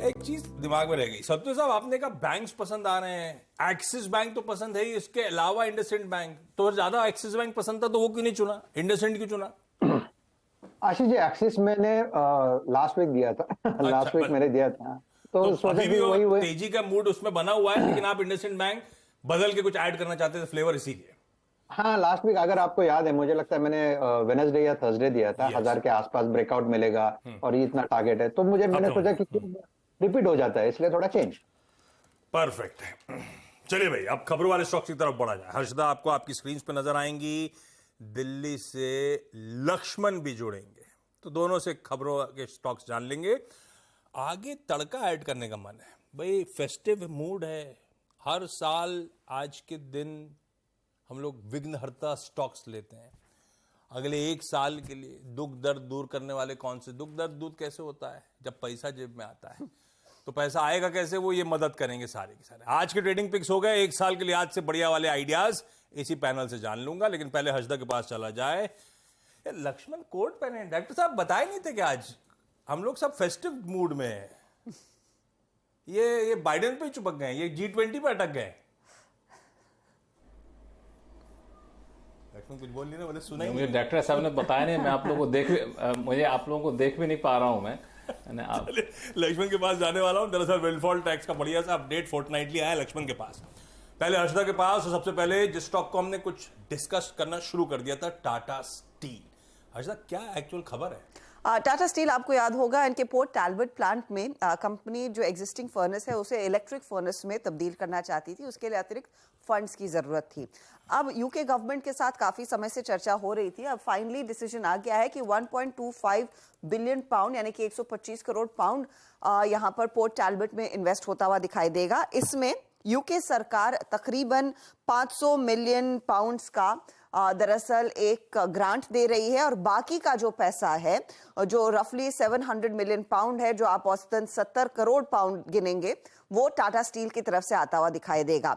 एक चीज दिमाग में रह गई सत्य साहब, आपने कहा बैंक्स पसंद आ रहे हैं, एक्सिस बैंक तो पसंद है ही, इसके अलावा इंडसइंड बैंक तो ज्यादा एक्सिस बैंक पसंद था, तो वो क्यों नहीं चुना, इंडसइंड क्यों चुना? आशीष जी, एक्सिस मैंने लास्ट वीक दिया था। लास्ट वीक मैंने दिया था, तो सोचा अभी भी कि वही तेजी का मूड उसमें बना हुआ है, लेकिन आप इंडसइंड बैंक बदल के कुछ ऐड करना चाहते थे फ्लेवर, इसीलिए। हाँ, लास्ट वीक अगर आपको याद है, मुझे लगता है मैंने वेडनेसडे या थर्सडे दिया था। 1000 के आसपास ब्रेकआउट मिलेगा और ये इतना टारगेट है, तो मैंने सोचा कि रिपीट हो जाता है, इसलिए थोड़ा चेंज। परफेक्ट है। चलिए भाई, अब खबरों वाले स्टॉक्स की तरफ बढ़ा जाए। हर्षदा, आपको आपकी स्क्रीन पे नजर आएंगी, दिल्ली से लक्ष्मण भी जुड़ेंगे, तो दोनों से खबरों के स्टॉक्स जान लेंगे। आगे तड़का ऐड करने का मन है भाई, फेस्टिव मूड है। हर साल आज के दिन हम लोग विघ्नहर्ता स्टॉक्स लेते हैं अगले एक साल के लिए। दुख दर्द दूर करने वाले कौन से? दुख दर्द दूर कैसे होता है? जब पैसा जेब में आता है। तो पैसा आएगा कैसे? वो ये मदद करेंगे सारे के सारे। आज के ट्रेडिंग पिक्स हो गए एक साल के लिए, आज से बढ़िया वाले आइडियाज इसी पैनल से जान लूंगा, लेकिन पहले हर्षदा के पास चला जाए। लक्ष्मण कोट पहने डॉक्टर साहब, बताए नहीं थे कि आज हम लोग सब फेस्टिव मूड में है। ये बाइडेन पे चिपक गए, ये G20 पे अटक गए। कुछ बोल नहीं रहे, बोले सुना ही मुझे डॉक्टर साहब ने बताया नहीं, मैं आप लोगों को मुझे आप लोगों को देख भी नहीं पा रहा हूं मैं। लक्ष्मण के पास जाने वाला हूं। दरअसल विंडफॉल टैक्स का बढ़िया सा अपडेट फोर्टनाइटली आया लक्ष्मण के पास, पहले हर्षदा के पास। और सबसे पहले जिस स्टॉक को हमने कुछ डिस्कस करना शुरू कर दिया था, टाटा स्टील। हर्षदा, क्या एक्चुअल खबर है? टाटा स्टील, आपको याद होगा, इनके पोर्ट टैलबर्ट प्लांट में कंपनी जो एग्जिस्टिंग फर्नेस है उसे इलेक्ट्रिक फर्नेस में तब्दील करना चाहती थी। उसके लिए अतिरिक्त फंड्स की जरूरत थी। अब यूके गवर्नमेंट के साथ काफी समय से चर्चा हो रही थी। अब फाइनली डिसीजन आ गया है कि 1.25 बिलियन पाउंड यानी कि 125 करोड़ पाउंड यहां पर पोर्ट टैलबर्ट में इन्वेस्ट होता हुआ दिखाई देगा। इसमें यूके सरकार तकरीबन 500 मिलियन पाउंड्स का दरअसल एक ग्रांट दे रही है, और बाकी का जो पैसा है जो रफली 700 मिलियन पाउंड है, जो आप औसतन 70 करोड़ पाउंड गिनेंगे, वो टाटा स्टील की तरफ से आता हुआ दिखाई देगा।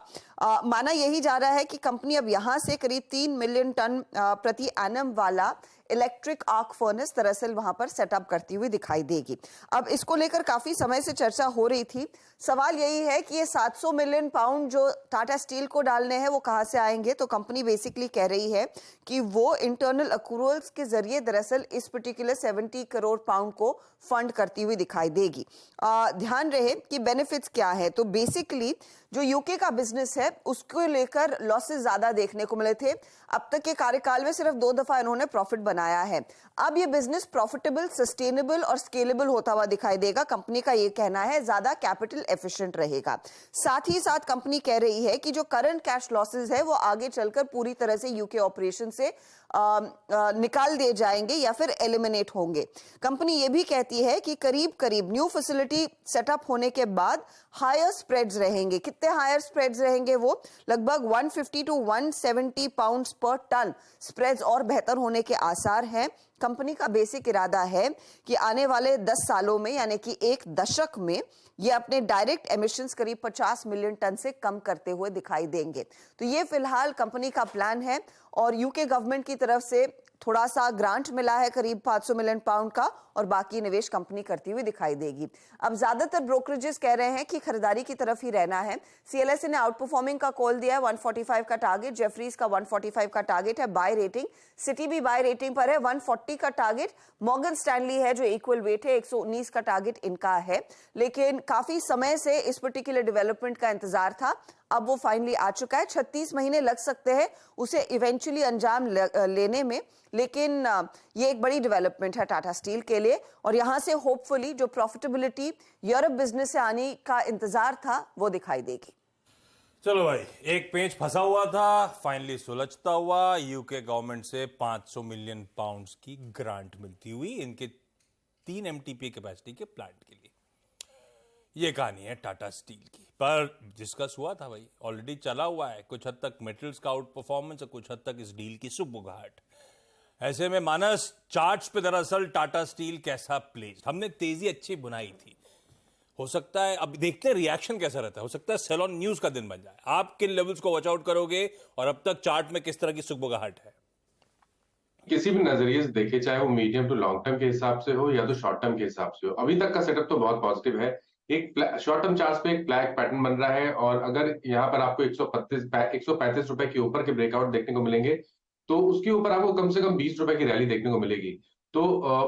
माना यही जा रहा है कि कंपनी अब यहां से करीब 3 मिलियन टन प्रति एनम वाला इलेक्ट्रिक आर्क फर्नेस दरअसल वहां पर सेटअप करती हुई दिखाई देगी। अब इसको लेकर काफी समय से चर्चा हो रही थी। सवाल यही है कि ये 700 मिलियन पाउंड जो टाटा स्टील को डालने हैं वो कहां से आएंगे। तो कंपनी बेसिकली कह रही है कि वो इंटरनल अक्रूवल्स के जरिए दरअसल इस पर्टिकुलर 70 करोड़ पाउंड को फंड करती हुई दिखाई देगी। ध्यान रहे कि बेनिफिट्स क्या है। तो बेसिकली जो यूके का बिजनेस है उसको लेकर लॉसेस ज्यादा देखने को मिले थे। अब तक के कार्यकाल में सिर्फ 2 दफा इन्होंने प्रॉफिट बनाया है। अब ये बिजनेस प्रॉफिटेबल, सस्टेनेबल और स्केलेबल होता हुआ दिखाई देगा। कंपनी का ये कहना है ज्यादा कैपिटल एफिशिएंट रहेगा। साथ ही साथ कंपनी कह रही है कि जो करंट कैश लॉसेस है वो आगे चलकर पूरी तरह से यूके ऑपरेशन से निकाल दिए जाएंगे या फिर एलिमिनेट होंगे। कंपनी ये भी कहती है कि करीब करीब न्यू फैसिलिटी सेटअप होने के बाद हायर स्प्रेड्स रहेंगे। कितने हायर स्प्रेड्स रहेंगे? वो लगभग 150 to 170 pounds per ton spreads और बेहतर होने के आसार हैं। कंपनी का बेसिक इरादा है कि आने वाले 10 सालों में यानी कि एक दशक में ये अपने डायरेक्ट एमिशंस करीब 50 मिलियन टन से कम करते हुए दिखाई देंगे। तो ये फिलहाल कंपनी का प्लान है, और यूके गवर्नमेंट की तरफ से थोड़ा सा ग्रांट मिला है करीब 500 मिलियन पाउंड का, और बाकी निवेश कंपनी करती हुई दिखाई देगी। अब ज्यादातर ब्रोकरेजेस कह रहे हैं कि खरीदारी की तरफ ही रहना है। सीएलएसए ने आउट परफॉर्मिंग का कॉल दिया है, 145 का टारगेट, जेफरीज का 145 का टारगेट है, बाय रेटिंग। सिटी भी बाय रेटिंग पर है, 140 का टारगेट। मॉर्गन स्टैनली है जो इक्वल वेट है, 119 का टारगेट इनका है। लेकिन काफी समय से इस पर्टिकुलर डेवलपमेंट का इंतजार था, अब वो फाइनली आ चुका है। 36 महीने लग सकते हैं उसे इवेंचुअली अंजाम लेने में, लेकिन ये एक बड़ी डेवलपमेंट है टाटा स्टील के लिए, और यहां से होपफुली जो प्रॉफिटेबिलिटी यूरोप बिजनेस से आने का इंतजार था वो दिखाई देगी। चलो भाई, एक पेंच फंसा हुआ था, फाइनली सुलझता हुआ। यूके गवर्नमेंट से 500 मिलियन पाउंड्स की ग्रांट मिलती हुई इनके 3 MTPA कैपेसिटी के प्लांट के लिए। ये कहानी है टाटा स्टील की। पर डिस्कस हुआ था भाई, ऑलरेडी चला हुआ है। कुछ हद तक मेटल्स का आउट परफॉर्मेंस और कुछ हद तक इस डील की सुबुगाहट। ऐसे में मानस चार्ट्स पे दरअसल टाटा स्टील कैसा प्लेस्ड, हमने तेजी अच्छी बुनाई थी। हो सकता है अब देखते हैं रिएक्शन कैसा रहता है, हो सकता है सेल ऑन न्यूज का दिन बन जाए। आप किन लेवल्स को वॉच आउट करोगे और अब तक चार्ट में किस तरह की सुबुगाहट है? किसी भी नजरिए से देखे, चाहे वो मीडियम टू लॉन्ग टर्म के हिसाब से हो या तो शॉर्ट टर्म के हिसाब से हो, अभी तक का सेटअप तो बहुत पॉजिटिव है। एक शॉर्ट टर्म चार्ट पे एक फ्लैग पैटर्न बन रहा है, और अगर यहाँ पर आपको 135 रुपए के ऊपर के ब्रेकआउट देखने को मिलेंगे, तो उसके ऊपर आपको कम से कम 20 रुपए की रैली देखने को मिलेगी। तो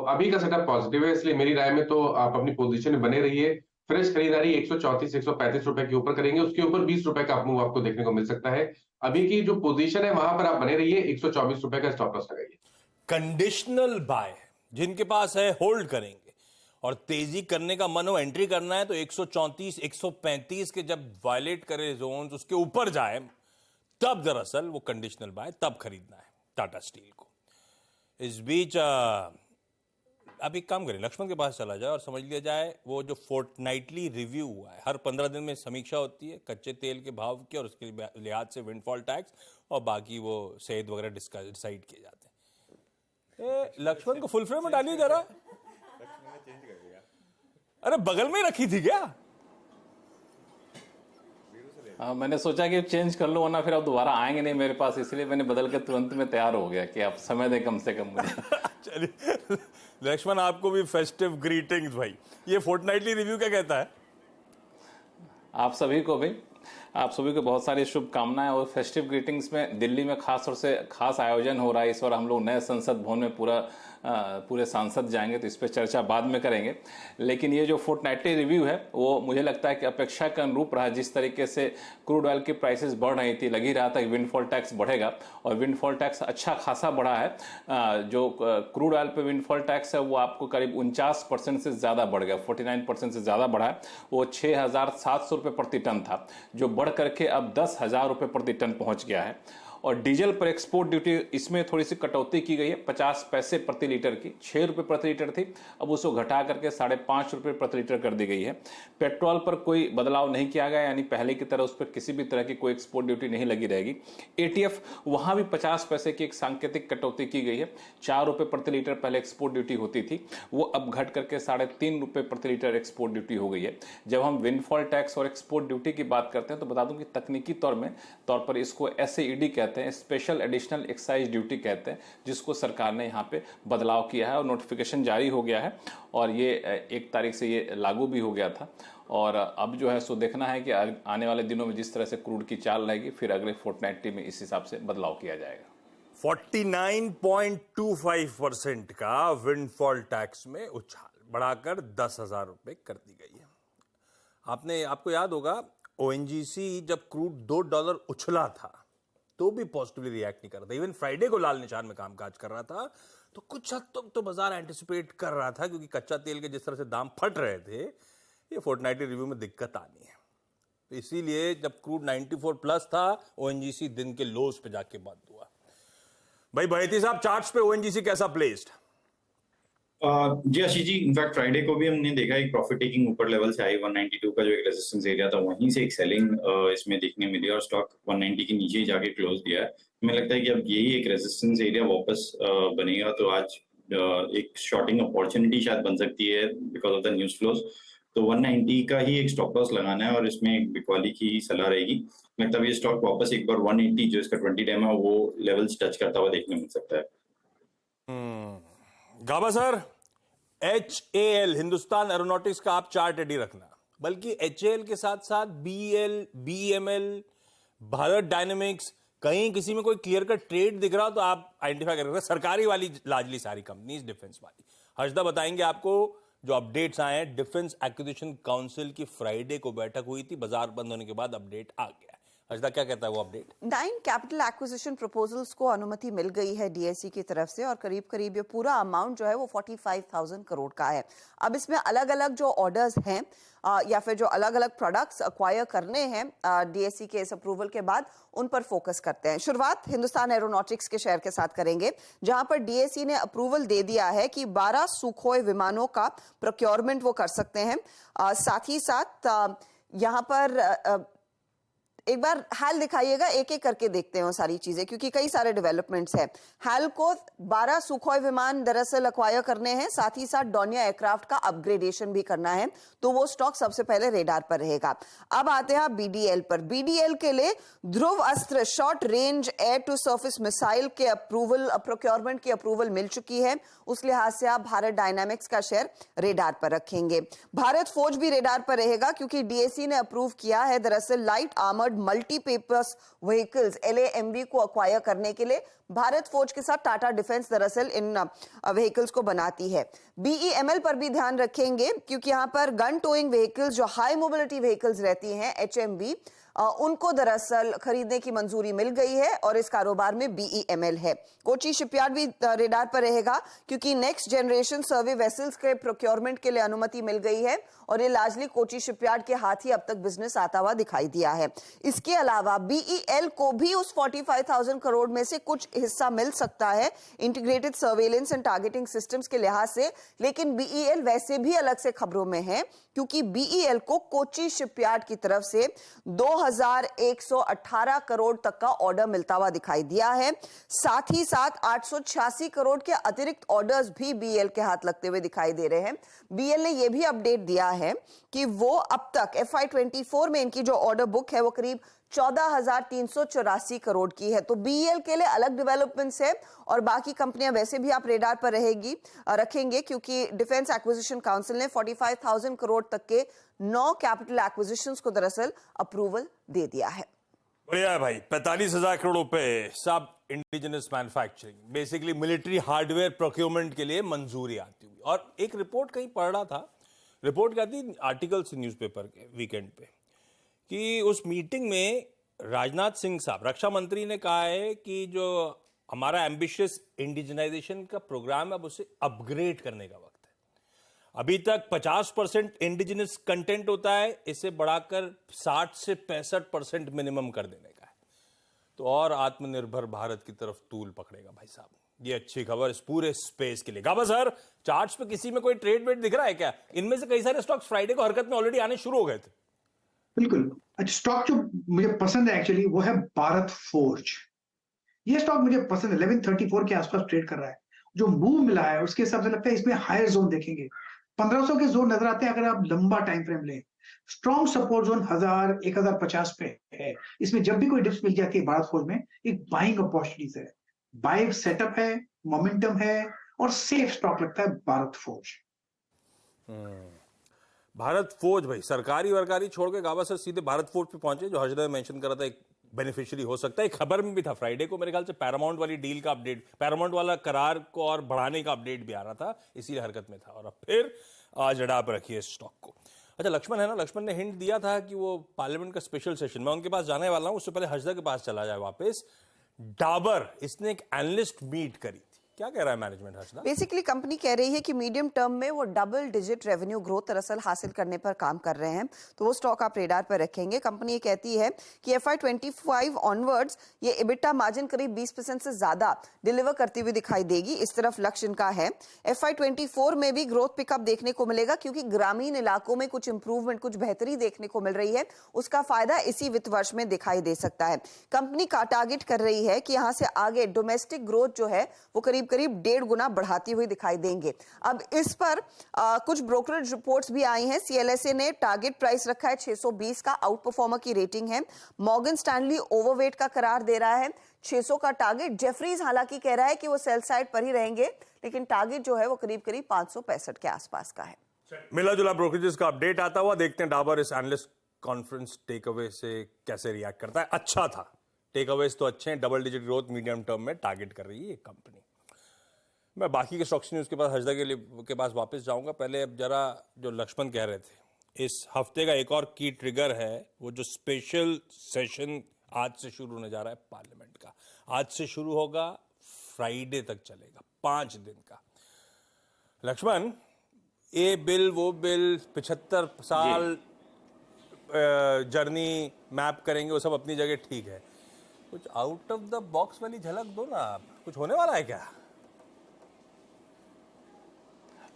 अभी का सेटअप पॉजिटिव है, इसलिए मेरी राय में तो आप अपनी पोजीशन में बने रहिए। फ्रेश खरीदारी 134-135 रुपए के ऊपर करेंगे, उसके ऊपर 20 रुपए का मूव आपको देखने को मिल सकता है। अभी की जो पोजीशन है वहां पर आप बने रहिए, 124 रुपए का स्टॉप लॉस लगाइए। कंडीशनल बाय जिनके पास है होल्ड करेंगे, और तेजी करने का मन हो, एंट्री करना है तो 134 135 के जब वायलेट करे जोन उसके ऊपर जाए, तब दरअसल वो कंडीशनल बाय तब खरीदना है टाटा स्टील को। इस बीच अब एक काम करें, लक्ष्मण के पास चला जाए और समझ लिया जाए वो जो फोर्टनाइटली रिव्यू हुआ है, हर 15 दिन में समीक्षा होती है कच्चे तेल के भाव की, और उसके लिहाज से विंडफॉल टैक्स और बाकी वो सेहत वगैरह डिसाइड किए जाते हैं। लक्ष्मण को फुल फ्रेम में डालिए जरा। अरे बगल में रखी थी क्या? मैंने सोचा कि चेंज कर लो, वरना फिर अब दोबारा आएंगे नहीं मेरे पास, इसलिए मैंने बदल के तुरंत में तैयार हो गया कि आप समय दें कम से कम मुझे। चलिए लक्ष्मण, आपको भी फेस्टिव ग्रीटिंग्स भाई। ये फोर्टनाइटली रिव्यू क्या कहता है? आप सभी को भी, आप सभी को बहुत सारी शुभकामनाएं और फेस्टिव ग्रीटिंग्स में। दिल्ली में खास तौर से खास आयोजन हो रहा है इस बार, हम लोग नए संसद भवन में पूरे सांसद जाएंगे, तो इस पर चर्चा बाद में करेंगे। लेकिन ये जो फोर्टनाइटली रिव्यू है वो मुझे लगता है कि अपेक्षा के अनुरूप रहा। जिस तरीके से क्रूड ऑयल की प्राइसेस बढ़ रही थी, लग ही रहा था कि विंडफॉल टैक्स बढ़ेगा, और विंडफॉल टैक्स अच्छा खासा बढ़ा है। जो क्रूड ऑयल पे विंडफॉल टैक्स है वो आपको करीब 49% से ज़्यादा बढ़ गया, 49% से ज़्यादा बढ़ा है। वो 6,700 रुपये प्रति टन था, जो बढ़ करके अब 10,000 रुपये प्रति टन पहुँच गया है। और डीजल पर एक्सपोर्ट ड्यूटी इसमें थोड़ी सी कटौती की गई है, 50 पैसे प्रति लीटर की, 6 रुपये प्रति लीटर थी, अब उसको घटा करके 5.5 रुपये प्रति लीटर कर दी गई है। पेट्रोल पर कोई बदलाव नहीं किया गया, यानी पहले की तरह उस पर किसी भी तरह की कोई एक्सपोर्ट ड्यूटी नहीं लगी रहेगी। एटीएफ वहां भी 50 पैसे की एक सांकेतिक कटौती की गई है। 4 रुपये प्रति लीटर पहले एक्सपोर्ट ड्यूटी होती थी, वो अब घट करके 3.5 रुपये प्रति लीटर एक्सपोर्ट ड्यूटी हो गई है। जब हम विंडफॉल टैक्स और एक्सपोर्ट ड्यूटी की बात करते हैं तो बता दूं कि तकनीकी तौर पर इसको SAED कहते हैं, स्पेशल एडिशनल एक्साइज ड्यूटी कहते हैं, जिसको सरकार ने यहाँ पे बदलाव किया है और नोटिफिकेशन जारी हो गया है, और ये 1 तारीख से ये लागू भी हो गया था। और अब जो है सो देखना है कि आने वाले दिनों में जिस तरह से क्रूड की चाल रहेगी, फिर अगले फोर्टनाइटली में इस हिसाब से बदलाव किया जाएगा। 49.25% का विंडफॉल टैक्स में उछाल बढ़ाकर 10,000 रुपए कर दी गई है। आपको याद होगा ONGC जब क्रूड $2 उछला था तो भी पॉजिटिवली रिएक्ट नहीं कर रहा था, इवन फ्राइडे को लाल निशान में कामकाज कर रहा था, तो कुछ हद तक तो बाजार एंटिसिपेट कर रहा था, क्योंकि कच्चा तेल के जिस तरह से दाम फट रहे थे, ये फोर्टनाइटली रिव्यू में दिक्कत आनी है। तो इसीलिए जब क्रूड 94 प्लस था, ONGC दिन के लोज पे जाके बंद हुआ। भाई बहेती साहब, चार्ट्स पे ONGC कैसा प्लेस्ड? जी आशीष जी, इनफैक्ट फ्राइडे को भी हमने देखा एक प्रॉफिट टेकिंग ऊपर लेवल से आई, 192 का जो एक रेजिस्टेंस एरिया था, वहीं से एक सेलिंग इसमें देखने मिली और स्टॉक 190 के नीचे ही जाके क्लोज दिया है। हमें लगता है कि अब यही एक रेजिस्टेंस एरिया वापस बनेगा, तो आज एक शॉर्टिंग अपॉर्चुनिटी शायद बन सकती है because of the news flows. तो 190 का ही एक स्टॉप लॉस लगाना है, और इसमें एक बिकवाली की सलाह रहेगी। लगता है ये स्टॉक वापस एक बार 180 जो इसका 20 टाइम है वो लेवल्स टच करता हुआ देखने मिल सकता है। गाबा सर, HAL हिंदुस्तान एरोनॉटिक्स का आप चार्ट रेडी रखना, बल्कि HAL के साथ साथ BEL, BEML, भारत डायनेमिक्स, कहीं किसी में कोई क्लियर कट ट्रेड दिख रहा हो तो आप आइडेंटिफाई कर, सरकारी वाली लार्जली सारी कंपनीज, डिफेंस वाली। हर्षदा बताएंगे आपको जो अपडेट्स आए हैं। डिफेंस एक्विजिशन काउंसिल की फ्राइडे को बैठक हुई थी, बाजार बंद होने के बाद अपडेट आ गया। हर्षदा, क्या कहता है वो अपडेट? 9 कैपिटल एक्विजिशन प्रपोजल्स को अनुमति मिल गई है DSE की तरफ से, और करीब करीब ये पूरा अमाउंट जो है वो 45,000 करोड़ का है। अब इसमें अलग अलग जो ऑर्डर्स हैं या फिर जो अलग अलग प्रोडक्ट्स अक्वायर करने हैं DSE के इस अप्रूवल के बाद, उन पर फोकस करते हैं। शुरुआत हिंदुस्तान एरोनॉटिक्स के शेयर के साथ करेंगे, जहां पर DSE ने अप्रूवल दे दिया है कि 12 सुखोई विमानों का प्रोक्योरमेंट वो कर सकते हैं। साथ ही साथ यहां पर एक बार हाल दिखाइएगा, एक एक करके देखते हैं वो सारी चीजें, क्योंकि कई सारे डेवलपमेंट्स हैं। हाल को 12 सुखोई विमान दरअसल अक्वायर करने हैं, साथ ही साथ डोनिया एयरक्राफ्ट का अपग्रेडेशन भी करना है, तो वो स्टॉक सबसे पहले रेडार पर रहेगा। अब आते हैं बीडीएल पर। बीडीएल के लिए Dhruvastra short range air to surface missile के अप्रूवल, प्रोक्योरमेंट की अप्रूवल मिल चुकी है। उस लिहाज से आप भारत डायनामिक्स का शेयर रेडार पर रखेंगे। भारत फौज भी रेडार पर रहेगा, क्योंकि डीएसी ने अप्रूव किया है दरअसल light armoured multipurpose vehicles LAMV को अक्वायर करने के लिए। भारत फौज के साथ टाटा डिफेंस दरअसल इन व्हीकल्स को बनाती है। BEML पर भी ध्यान रखेंगे, क्योंकि यहां पर गन टोइंग व्हीकल्स जो हाई मोबिलिटी व्हीकल्स रहती हैं HMV, उनको दरअसल खरीदने की मंजूरी मिल गई है और इस कारोबार में BEML है। कोची शिपयार्ड भी रेडार पर रहेगा, क्योंकि नेक्स्ट जनरेशन सर्वे वेसल्स के प्रोक्योरमेंट के लिए अनुमति मिल गई है और ये लार्जली कोची शिपयार्ड के हाथ ही अब तक बिजनेस आता हुआ दिखाई दिया है। इसके अलावा BEL को भी उस 45,000 करोड़ में से कुछ हिस्सा मिल सकता है integrated surveillance and targeting systems के लिहाज से, लेकिन BEL वैसे भी अलग से खबरों में है, क्योंकि BEL को कोची शिपयार्ड की तरफ से 2118 करोड़ तक का ऑर्डर मिलता हुआ दिखाई दिया है। साथ ही साथ 886 करोड़ के अतिरिक्त ऑर्डर्स भी BEL के हाथ लगते हुए दिखाई दे रहे हैं। BEL ने यह भी अपडेट दिया है कि वो अब तक FY24 में इनकी जो ऑर्डर बुक है वो करीब 14,384 करोड़ की है। तो BEL के लिए अलग डेवलपमेंट्स है और बाकी कंपनियां वैसे भी आप रेडार पर रखेंगे, क्योंकि डिफेंस एक्विजिशन काउंसिल ने 45,000 करोड़ तक के 9 कैपिटल एक्विजिशंस को दरअसल अप्रूवल दे दिया है। बढ़िया है भाई। 45,000 करोड़ रुपए सब indigenous manufacturing, basically military hardware procurement के लिए मंजूरी आती हुई। और एक रिपोर्ट कहीं पढ़ रहा था, रिपोर्ट क्या थी, आर्टिकल्स न्यूज़पेपर के वीकेंड पे, कि उस मीटिंग में राजनाथ सिंह साहब रक्षा मंत्री ने कहा है कि जो हमारा एम्बिशियस इंडिजिनाइजेशन का प्रोग्राम है अब उसे अपग्रेड करने का वक्त है। अभी तक 50% इंडिजिनस कंटेंट होता है, इसे बढ़ाकर 60 से 65% मिनिमम कर देने का है, तो और आत्मनिर्भर भारत की तरफ तूल पकड़ेगा भाई साहब। ये अच्छी खबर इस पूरे स्पेस के लिए। गाबा सर, चार्ट्स पे किसी में कोई ट्रेड वेट दिख रहा है क्या? इनमें से कई सारे स्टॉक्स फ्राइडे को हरकत में ऑलरेडी आने शुरू हो गए थे। बिल्कुल। अच्छा, स्टॉक जो मुझे पसंद है एक्चुअली वो है भारत फोर्ज। ये स्टॉक मुझे पसंद है, 1134 के आसपास ट्रेड कर रहा है। जो मूव मिला है उसके हिसाब से लगता है इसमें हायर जोन देखेंगे, 1500 के जोन नजर आते हैं अगर आप लंबा टाइम फ्रेम लें। स्ट्रॉन्ग सपोर्ट जोन 1000 1050 पे है। इसमें जब भी कोई डिप्स मिल जाती है भारत फोर्ज में, एक बाइंग अपॉर्चुनिटीज है, बाइंग सेटअप है, मोमेंटम है और सेफ स्टॉक लगता है भारत फोर्ज। भारत फौज भाई, सरकारी वरकारी छोड़ के गाबा सर सीधे भारत फौज पे पहुंचे, जो हर्षद मेंशन कर रहा था एक बेनिफिशियरी हो सकता है। एक खबर में भी था फ्राइडे को, मेरे ख्याल से पैरामाउंट वाली डील का अपडेट, पैरामाउंट वाला करार को और बढ़ाने का अपडेट भी आ रहा था, इसी हरकत में था। और अब फिर आज अड़ा पर रखिए स्टॉक को। अच्छा, लक्ष्मण है ना, लक्ष्मण ने हिंट दिया था कि वो पार्लियामेंट का स्पेशल सेशन, मैं उनके पास जाने वाला हूं, उससे पहले हर्षद के पास चला जाए वापस। डाबर, इसने एक एनालिस्ट मीट करी थी, क्या कह रहा है मैनेजमेंट हर्षदा? बेसिकली कंपनी कह रही है कि मीडियम टर्म में वो डबल डिजिट रेवेन्यू ग्रोथ दरअसल हासिल करने पर काम कर रहे हैं, तो वो स्टॉक आप रेडार पर रखेंगे। कंपनी ये कहती है कि FY25 ऑनवर्ड्स ये EBITDA मार्जिन करीब 20% से ज्यादा डिलीवर करती हुई दिखाई देगी, इस तरफ लक्ष्य इनका है। FY24 में भी ग्रोथ पिकअप देखने को मिलेगा, क्योंकि ग्रामीण इलाकों में कुछ इंप्रूवमेंट, कुछ बेहतरी देखने को मिल रही है, उसका फायदा इसी वित्त वर्ष में दिखाई दे सकता है। कंपनी का टारगेट कर रही है कि यहां से आगे डोमेस्टिक ग्रोथ जो है वो करीब 1.5 गुना बढ़ाती हुई दिखाई देंगे। अब इस पर कुछ ब्रोकरेज रिपोर्ट्स भी आई हैं। CLSA ने टारगेट प्राइस रखा है 620 का, आउट परफॉर्मर की रेटिंग है। मॉर्गन स्टैनली ओवरवेट का करार दे रहा है, 600 का टारगेट। जेफरीज हालांकि कह रहा है कि वो सेल साइड पर ही रहेंगे, लेकिन टारगेट जो है वो करीब 565 के आसपास का है। मिला जुला ब्रोकरेजेस का अपडेट आता हुआ, देखते हैं डाबर इस एनालिस्ट कॉन्फ्रेंस टेक अवे से कैसे रिएक्ट करता है। अच्छा था, टेक अवेज तो अच्छे हैं, double digit growth medium term में टारगेट कर रही है कंपनी। मैं बाकी के स्टॉक्स न्यूज़ के पास हर्षदा के पास वापस जाऊंगा। पहले अब जरा जो लक्ष्मण कह रहे थे, इस हफ्ते का एक और की ट्रिगर है वो जो स्पेशल सेशन आज से शुरू होने जा रहा है पार्लियामेंट का। आज से शुरू होगा, फ्राइडे तक चलेगा, 5 दिन का। लक्ष्मण, ये बिल वो बिल, 75 साल जर्नी मैप करेंगे, वो सब अपनी जगह ठीक है, कुछ आउट ऑफ द बॉक्स वाली झलक दो ना आप, कुछ होने वाला है क्या?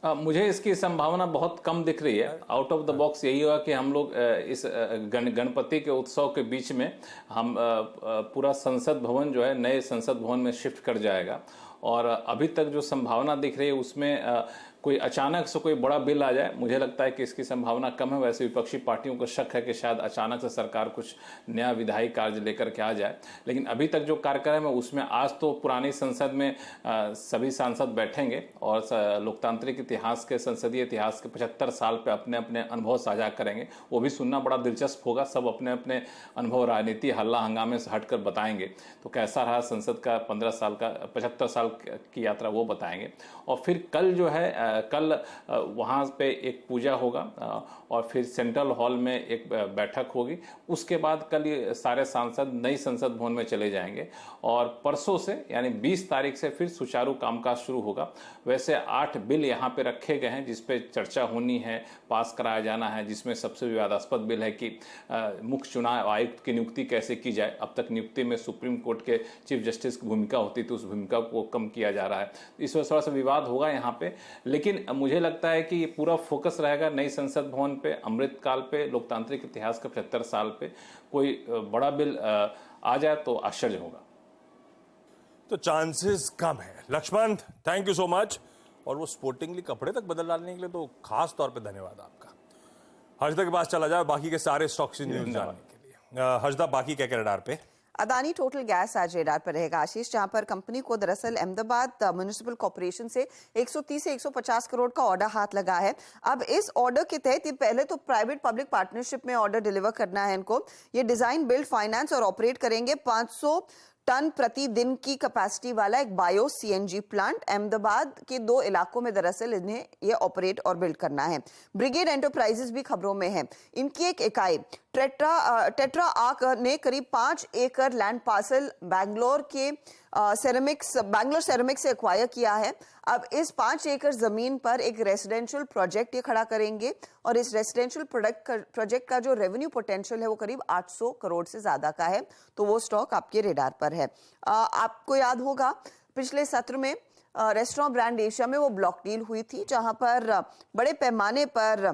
मुझे इसकी संभावना बहुत कम दिख रही है। आउट ऑफ द बॉक्स यही होगा कि हम लोग इस गणपति के उत्सव के बीच में हम पूरा संसद भवन जो है नए संसद भवन में शिफ्ट कर जाएगा। और अभी तक जो संभावना दिख रही है उसमें कोई अचानक से कोई बड़ा बिल आ जाए, मुझे लगता है कि इसकी संभावना कम है। वैसे विपक्षी पार्टियों को शक है कि शायद अचानक से सरकार कुछ नया विधायी कार्य लेकर के आ जाए, लेकिन अभी तक जो कार्यक्रम है उसमें आज तो पुरानी संसद में सभी सांसद बैठेंगे और लोकतांत्रिक इतिहास के संसदीय इतिहास के 75 साल पे अपने अपने अनुभव साझा करेंगे। वो भी सुनना बड़ा दिलचस्प होगा। सब अपने अपने अनुभव राजनीति हल्ला हंगामे से हटकर बताएंगे तो कैसा रहा संसद का 15 साल का 75 साल की यात्रा, वो बताएंगे। और फिर कल जो है कल वहाँ पे एक पूजा होगा और फिर सेंट्रल हॉल में एक बैठक होगी। उसके बाद कल ये सारे सांसद नई संसद भवन में चले जाएंगे और परसों से यानी 20 तारीख से फिर सुचारू कामकाज शुरू होगा। वैसे 8 बिल यहाँ पे रखे गए हैं जिस पे चर्चा होनी है, पास कराया जाना है, जिसमें सबसे विवादास्पद बिल है कि मुख्य चुनाव आयुक्त की नियुक्ति कैसे की जाए। अब तक नियुक्ति में सुप्रीम कोर्ट के चीफ जस्टिस की भूमिका होती थी, उस भूमिका को कम किया जा रहा है। इस वजह से थोड़ा सा विवाद होगा यहाँ पे, लेकिन मुझे लगता है कि ये पूरा फोकस रहेगा नई संसद भवन पे, अमृतकाल पे, लोकतांत्रिक इतिहास के 75 साल पे। कोई बड़ा बिल आ जाए तो आश्चर्य होगा। तो चांसेस कम है। Laxman, thank you so much. और वो स्पोर्टिंगली कपड़े तक बदल डालने के लिए तो खास तौर पे धन्यवाद आपका। हर्षदा के पास चला जाए बाकी के सारे स्टॉक्स न्यूज जानने के लिए। हर्षदा, बाकी क्या क्या रडार पे? अदानी टोटल गैस आज रेडार पर रहेगा आशीष, जहां पर कंपनी को दरअसल अहमदाबाद म्युनिसिपल कॉर्पोरेशन से 130 से 150 करोड़ का ऑर्डर हाथ लगा है। अब इस ऑर्डर के तहत ये पहले तो प्राइवेट पब्लिक पार्टनरशिप में ऑर्डर डिलीवर करना है इनको। ये डिजाइन, बिल्ड, फाइनेंस और ऑपरेट करेंगे 500 टन प्रति दिन की कैपेसिटी वाला एक बायो सीएनजी प्लांट। अहमदाबाद के 2 इलाकों में दरअसल इन्हें ये ऑपरेट और बिल्ड करना है। ब्रिगेड एंटरप्राइजेस भी खबरों में है। इनकी एक इकाई टेट्रा आर्क ने करीब 5 एकड़ लैंड पार्सल बैंगलोर सेरेमिक्स से एक्वायर किया है। अब इस 5 एकड़ जमीन पर एक रेसिडेंशियल प्रोजेक्ट ये खड़ा करेंगे और इस रेसिडेंशियल प्रोजेक्ट का जो रेवेन्यू पोटेंशियल है वो करीब 800 करोड़ से ज्यादा का है। तो वो स्टॉक आपके रेडार पर है। आपको याद होगा पिछले सत्र में रेस्टोरेंट ब्रांड एशिया में वो ब्लॉक डील हुई थी, जहां पर बड़े पैमाने पर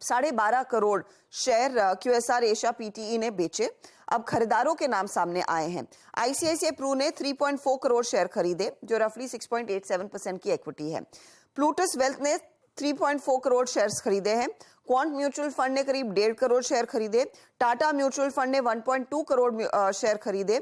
12.5 crore share QSR Asia PTE ने बेचे। अब खरीदारों के नाम सामने आए हैं। ICICI प्रू ने 3.4 करोड़ शेयर खरीदे, जो रफली 6.87% की इक्विटी है। प्लूटस वेल्थ ने 3.4 करोड़ शेयर्स खरीदे हैं। क्वांट म्यूचुअल फंड ने करीब 1.5 करोड़ शेयर खरीदे। टाटा म्यूचुअल फंड ने 1.2 करोड़ शेयर खरीदे।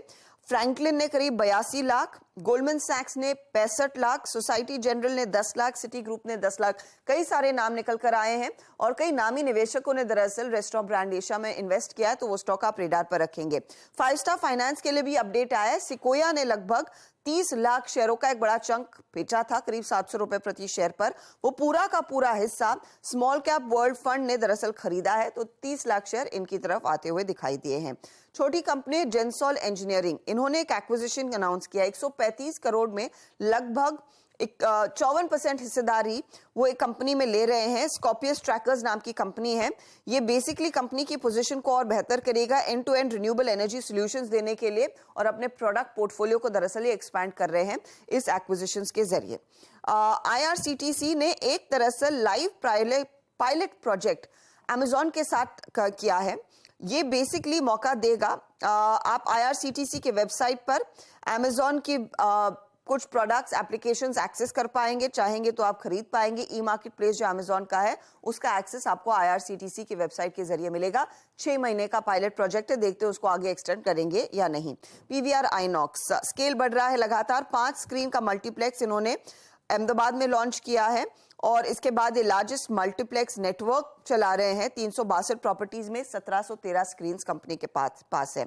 फ्रैंकलिन ने करीब 82 लाख, गोल्डमैन सैक्स ने 65 लाख, सोसाइटी जनरल ने 10 लाख, सिटी ग्रुप ने 10 लाख। कई सारे नाम निकल कर आए हैं और कई नामी निवेशकों ने दरअसल रेस्टोरेंट ब्रांड एशिया में इन्वेस्ट किया है, तो वो स्टॉक आप रेडार पर रखेंगे। 5 स्टार फाइनेंस के लिए भी अपडेट आया है। सिकोया ने लगभग 30 लाख शेयरों का एक बड़ा चंक बेचा था, करीब 700 रुपए प्रति शेयर पर। वो पूरा का पूरा हिस्सा स्मॉल कैप वर्ल्ड फंड ने दरअसल खरीदा है, तो 30 लाख शेयर इनकी तरफ आते हुए दिखाई दिए हैं। छोटी कंपनी जेंसॉल इंजीनियरिंग, इन्होंने एक एक्विजिशन अनाउंस किया। 135 करोड़ में लगभग 54% हिस्सेदारी वो एक कंपनी में ले रहे हैं। स्कॉर्पियस ट्रैकर्स नाम की कंपनी है। ये बेसिकली कंपनी की पोजीशन को और बेहतर करेगा end to end renewable energy solutions देने के लिए, और अपने प्रोडक्ट पोर्टफोलियो को दरअसल ये एक्सपैंड कर रहे हैं इस एक्विजिशंस के जरिए। IRCTC ने एक दरअसल लाइव पायलट प्रोजेक्ट अमेजॉन के साथ किया है। ये बेसिकली मौका देगा, आप IRCTC के वेबसाइट पर अमेजॉन की कुछ प्रोडक्ट्स एप्लीकेशंस एक्सेस कर पाएंगे, चाहेंगे तो आप खरीद पाएंगे। ई मार्केट प्लेस जो अमेजॉन का है उसका एक्सेस आपको IRCTC की वेबसाइट के जरिए मिलेगा। 6 महीने का पायलट प्रोजेक्ट है, देखते हैं उसको आगे एक्सटेंड करेंगे या नहीं। PVR आइनॉक्स स्केल बढ़ रहा है लगातार। 5 स्क्रीन का मल्टीप्लेक्स इन्होंने अहमदाबाद में लॉन्च किया है और इसके बाद ये लार्जेस्ट मल्टीप्लेक्स नेटवर्क चला रहे हैं। 362 प्रॉपर्टीज में 1713 स्क्रीन्स कंपनी के पास है।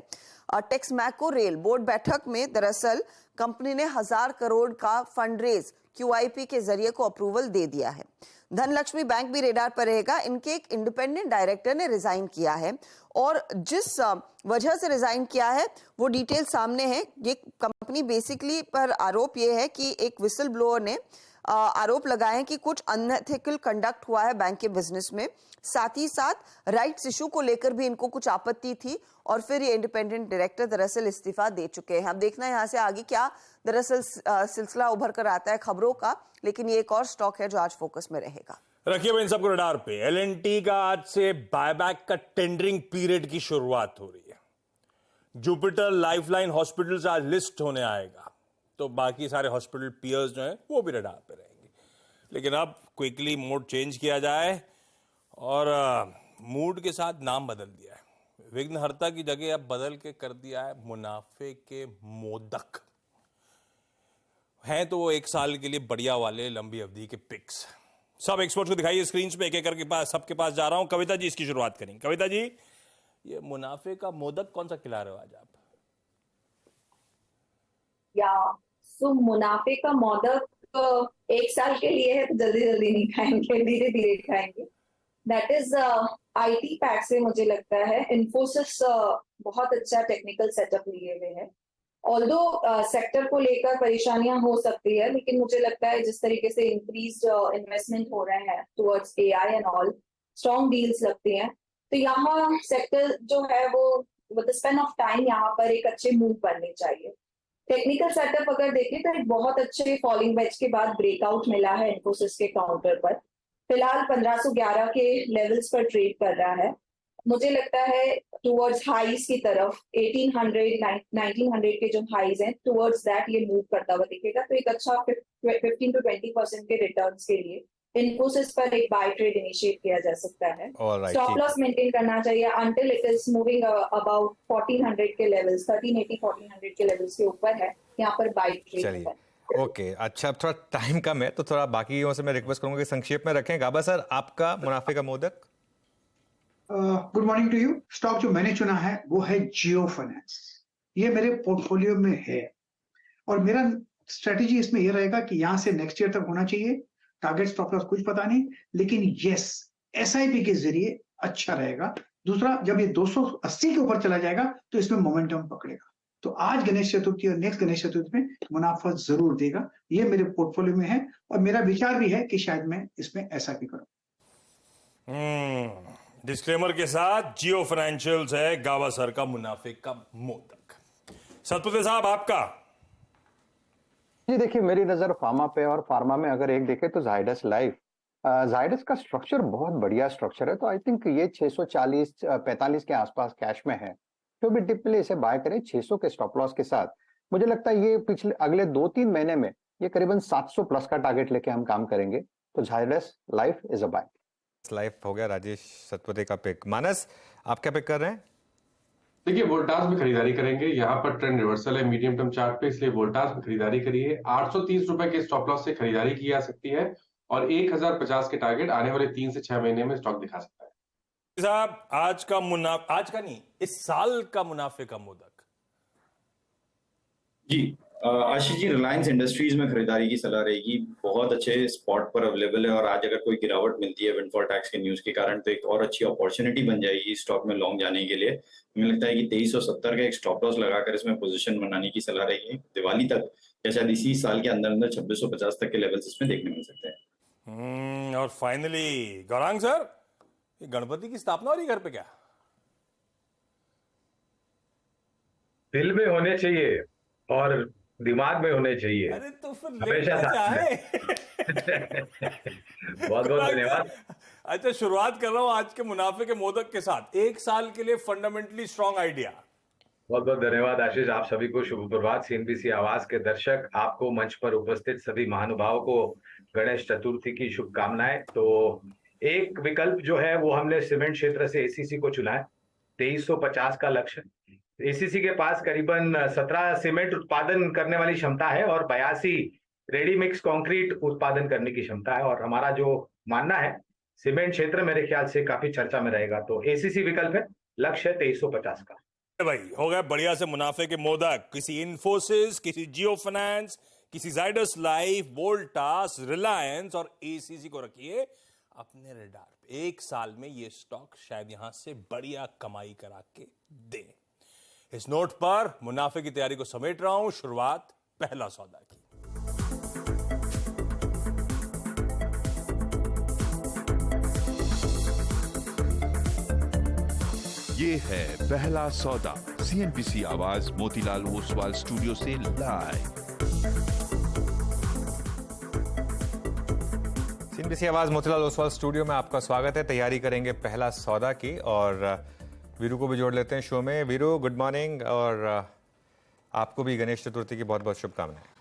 टेक्समैको रेल बोर्ड बैठक में दरअसल कंपनी ने 1000 करोड़ का फंड रेज QIP के जरिए को अप्रूवल दे दिया है। धनलक्ष्मी बैंक भी रेडार पर रहेगा। इनके एक इंडिपेंडेंट डायरेक्टर ने रिजाइन किया है और जिस वजह से रिजाइन किया है वो डिटेल सामने है। ये कंपनी बेसिकली पर आरोप ये है कि एक विसल ब्लोअर ने आरोप लगाए कि कुछ अनएथिकल कंडक्ट हुआ है बैंक के बिजनेस में। साथ ही साथ राइट्स इशू को लेकर भी इनको कुछ आपत्ति थी और फिर ये इंडिपेंडेंट डायरेक्टर दरअसल इस्तीफा दे चुके हैं। अब देखना है यहाँ से आगे क्या दरअसल सिलसिला उभर कर आता है खबरों का, लेकिन ये एक और स्टॉक है जो आज फोकस में रहेगा। रखिए भाई इन सबको रडार पे। एल&टी का आज से बायबैक का टेंडरिंग पीरियड की शुरुआत हो रही है। जुपिटर लाइफलाइन हॉस्पिटल्स आज लिस्ट होने आएगा, तो बाकी सारे हॉस्पिटल पीयर्स जो हैं वो भी रडार पे रहेंगे। लेकिन अब क्विकली मोड चेंज किया जाए और मूड के साथ नाम बदल दिया है। विघ्नहर्ता की जगह अब बदल के कर दिया है मुनाफे के मोदक। हैं तो वो 1 साल के लिए बढ़िया वाले लंबी अवधि के पिक्स। सब एक्सपर्ट्स को दिखाइए स्क्रीन पे, एक एक करके पास सबके पास जा रहा हूं। कविता जी इसकी शुरुआत करेंगे। कविता जी, ये मुनाफे का मोदक कौन सा खिला रहे हो आज आप? मुनाफे का मोदक 1 साल के लिए है तो जल्दी जल्दी नहीं खाएंगे, धीरे धीरे खाएंगे। दैट इज IT पैक से मुझे लगता है इन्फोसिस बहुत अच्छा टेक्निकल सेटअप लिए हुए है। ऑल्दो सेक्टर को लेकर परेशानियां हो सकती है, लेकिन मुझे लगता है जिस तरीके से इंक्रीज इन्वेस्टमेंट हो रहे हैं towards AI and all, strong deals लगती हैं, तो यहाँ सेक्टर जो है वो with the span of time यहाँ पर एक अच्छे मूव करने चाहिए। टेक्निकल सेटअप अगर देखें तो एक बहुत अच्छे फॉलिंग वेज के बाद ब्रेकआउट मिला है इन्फोसिस के काउंटर पर। फिलहाल 1511 के लेवल्स पर ट्रेड कर रहा है। मुझे लगता है टुवर्ड्स हाईज की तरफ 1800 1900 के जो हाईज हैं टुवर्ड्स दैट ये मूव करता हुआ दिखेगा, तो एक अच्छा 15 to 20% के रिटर्न्स के लिए इन्फोसिस पर एक बाय ट्रेड इनिशिएट किया जा सकता है। स्टॉप लॉस मेंटेन करना चाहिए until it is moving about 1400 के लेवल्स, 1380 1400 के लेवल्स के ऊपर है, यहाँ पर बाय ट्रेड। चलिए ओके, अच्छा अब थोड़ा टाइम कम है तो थोड़ा बाकियों से मैं रिक्वेस्ट करूंगा कि संक्षेप में रखें। गाबा सर, आपका मुनाफे का modak. Good morning to you. Stock जो मैंने चुना है वो है जियो फाइनेंस। ये मेरे पोर्टफोलियो में है और मेरा स्ट्रेटेजी इसमें ये रहेगा कि यहाँ से नेक्स्ट ईयर तक होना चाहिए। टारगेट स्टॉप लॉस कुछ पता नहीं, लेकिन यस SIP के जरिए अच्छा रहेगा। दूसरा, जब ये 280 के ऊपर चला जाएगा तो इसमें मोमेंटम पकड़ेगा। तो आज गणेश चतुर्थी और नेक्स्ट गणेश चतुर्थी में मुनाफा जरूर देगा। ये मेरे पोर्टफोलियो में है और मेरा विचार भी है कि शायद मैं इसमें SIP करूं। डिस्क्लेमर के साथ जियो फाइनेंशियल्स है गावा सर का मुनाफे का मोदक। सतपुते साहब आपका? जी देखिए, मेरी नजर फार्मा पे और फार्मा में अगर एक देखे तो जायडस लाइफ। जायडस का स्ट्रक्चर बहुत बढ़िया स्ट्रक्चर है, तो आई थिंक ये 640-45 के आसपास कैश में है। जो भी डिप ले इसे बाय करें 600 के स्टॉप लॉस के साथ। मुझे लगता है ये पिछले अगले 2-3 महीने में ये करीबन 700 प्लस का टारगेट लेके हम काम करेंगे। तो Zydus life is a buy. Life हो गया राजेश सतपथे का पिक। मानस, आप क्या पिक कर रहे हैं? देखिए, वोल्टास में खरीदारी करेंगे। यहाँ पर ट्रेंड रिवर्सल है मीडियम टर्म चार्ट पे, इसलिए वोल्टास में खरीदारी करिए। 830 रुपए के स्टॉप लॉस से खरीदारी की जा सकती है और 1050 के टारगेट आने वाले 3 से 6 महीने में स्टॉक दिखा सकता है। साहब, आज का आज का नहीं, इस साल का मुनाफे का मोदक। जी आशीष जी, रिलायंस इंडस्ट्रीज में खरीदारी की सलाह रहेगी। बहुत अच्छे स्पॉट पर अवेलेबल है और आज अगर कोई गिरावट मिलती है विंडफॉल टैक्स के न्यूज के कारण तो एक और अच्छी अपॉर्चुनिटी बन जाएगी स्टॉक में लॉन्ग जाने के लिए। हमें लगता है कि 2370 का एक स्टॉप लॉस लगाकर इसमें पोजीशन बनाने की सलाह रहेगी। दिवाली तक या शायद इसी साल के अंदर अंदर 2650 तक के लेवल्स इसमें देखने मिल सकते हैं। और फाइनली गौरांग सर, ये गणपति की स्थापना हो रही घर पे क्या? दिल में होने चाहिए और दिमाग में होने चाहिए। अरे तो फिर हमेशा बहुत बहुत धन्यवाद। अच्छा, शुरुआत कर रहा हूं आज के मुनाफे के मोदक के साथ। 1 साल के लिए फंडामेंटली स्ट्रॉन्ग आइडिया। बहुत बहुत धन्यवाद आशीष, आप सभी को शुभ प्रभात। CNBC आवाज के दर्शक, आपको मंच पर उपस्थित सभी महानुभावों को गणेश चतुर्थी की शुभकामनाएं। तो एक विकल्प जो है वो हमने सीमेंट क्षेत्र से ACC को चुना है। 2350 का लक्ष्य। ACC के पास करीबन 17 सीमेंट उत्पादन करने वाली क्षमता है और 82 रेडी मिक्स कंक्रीट उत्पादन करने की क्षमता है। और हमारा जो मानना है, सीमेंट क्षेत्र मेरे ख्याल से काफी चर्चा में रहेगा। तो ACC विकल्प है, लक्ष्य है 2350 का। भाई हो गया बढ़िया से मुनाफे के मोदक। किसी इन्फोसिस, किसी जियो फाइनेंस, किसी जायडस लाइफ, वोल्टास, रिलायंस और ACC को रखिए अपने रडार पे। 1 साल में ये स्टॉक शायद यहां से बढ़िया कमाई करा के दे। इस नोट पर मुनाफे की तैयारी को समेट रहा हूं। शुरुआत पहला सौदा की। ये है पहला सौदा, CNBC आवाज मोतीलाल ओसवाल स्टूडियो से लाइव। CNBC आवाज मोतीलाल ओसवाल स्टूडियो में आपका स्वागत है। तैयारी करेंगे पहला सौदा की और वीरू को भी जोड़ लेते हैं शो में। वीरू, गुड मॉर्निंग और आपको भी गणेश चतुर्थी की बहुत बहुत शुभकामनाएं।